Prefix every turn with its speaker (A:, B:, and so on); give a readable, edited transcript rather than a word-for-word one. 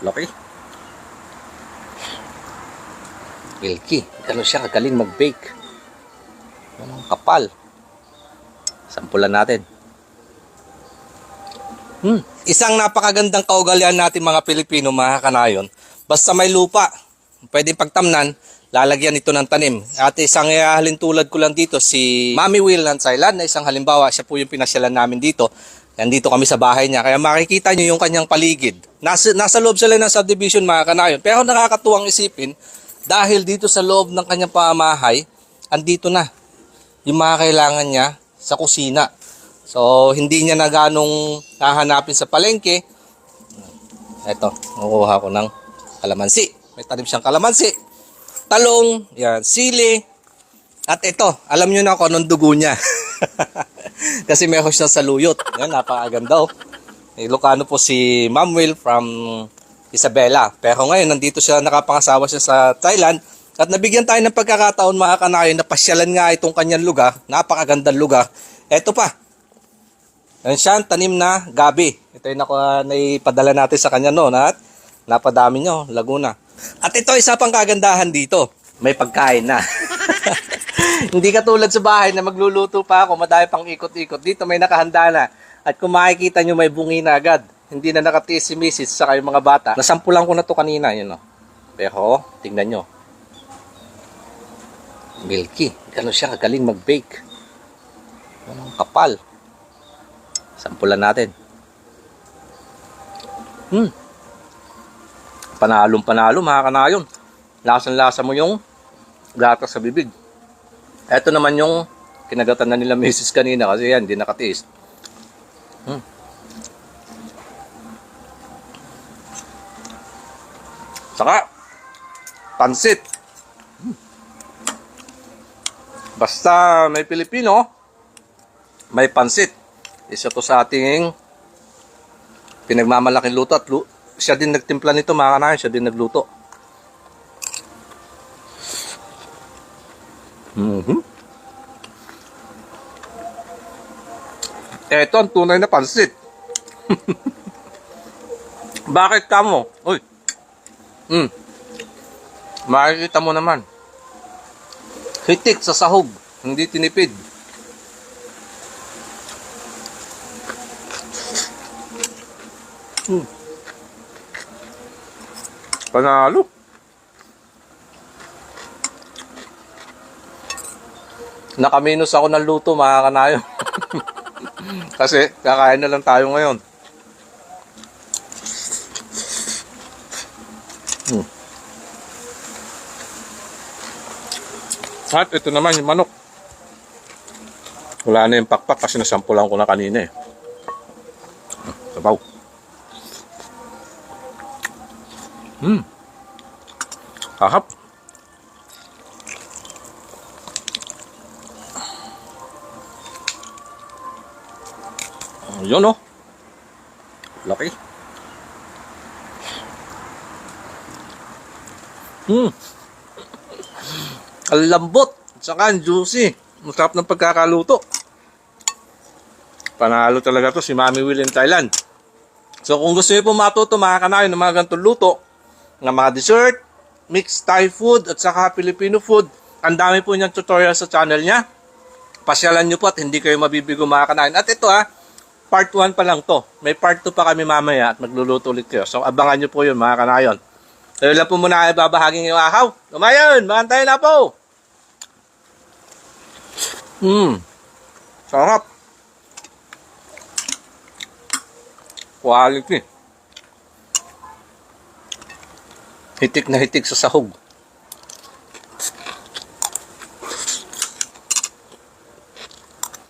A: Laki. Milky. Gano'n siya kagaling mag-bake. Ang kapal. Sampulan natin. Isang napakagandang kaugalian natin mga Pilipino, mga kanayon. Basta may lupa, pwede pagtamnan, lalagyan ito ng tanim. At isang halintulad ko lang dito, si Mami Will ng Thailand, na isang halimbawa, siya po yung pinasyalan namin dito. Nandito kami sa bahay niya. Kaya makikita nyo yung kanyang paligid. Nasa loob sila ng subdivision, mga kanayon. Pero nakakatuwang isipin, dahil dito sa loob ng kanyang pamamahay, andito na yung mga kailangan niya sa kusina. So, hindi niya na ganong hahanapin sa palengke. Ito, makuha ko ng kalamansi. May tanim siyang kalamansi. Talong, yan, sili. At ito, alam niyo na kung anong dugo niya. Kasi meron siyang saluyot. Yan, napakaganda oh. Ilocano po si Ma'am Will from Isabela. Pero ngayon, nandito siya, nakapangasawa siya sa Thailand. At nabigyan tayo ng pagkakataon, mga kanayon, na pasyalan nga itong kanyang lugar. Napakagandang lugar. Ito pa. Yan siya, tanim na gabi. Ito yung naipadala natin sa kanya noon. At napadami nyo, Laguna. At ito, isa pang kagandahan dito. May pagkain na. Hindi katulad sa bahay na magluluto pa ako, madami pang ikot-ikot. Dito may nakahanda na. At kung makikita nyo, may bungi na agad. Hindi na nakatiis si Mrs. sa kayong mga bata. Nasampulan ko na to kanina. Yun, no? Pero, tingnan nyo. Milky. Gano'n siya kagaling mag-bake. Ang kapal. Sampulan natin. Panalong-panalo, mga kanayon. Lasang-lasa mo yung gatas sa bibig. Ito naman yung kinagatan na nila Mrs. kanina kasi yan, hindi nakatiis. Saka, pansit. Basta may Pilipino, may pansit. Isa to sa ating pinagmamalaking luto at siya din nagtimpla nito, mga kanayon, siya din nagluto. Ito ang tunay na pansit. Bakit ka mo? Uy. Makikita mo naman. Hitik sa sahog, hindi tinipid. Panalo. Nakaminos ako ng luto, mga kanayon. Kasi kakain na lang tayo ngayon. At ito naman yung manok. Wala na yung pakpak kasi nasampulan ko na kanina eh. Sabaw. Kahap. Yun oh. Laki. Ang lambot. Saka ang juicy. Masarap ng pagkakaluto. Panalo talaga to si Mami Will in Thailand. So kung gusto niyo po matuto, mga kanayon, ng mga ganitong luto, ng mga dessert, mixed Thai food, at saka Filipino food, ang dami po niyang tutorial sa channel niya. Pasyalan niyo po at hindi kayo mabibigo, mga kanayon. At ito part 1 pa lang to. May part 2 pa kami mamaya at magluluto ulit kayo. So abangan niyo po yun, mga kanayon. So yun lang po muna ay babahaging yung ahaw. Kumayon, maantay na po. Sarap. Quality. Hitik na hitik sa sahog.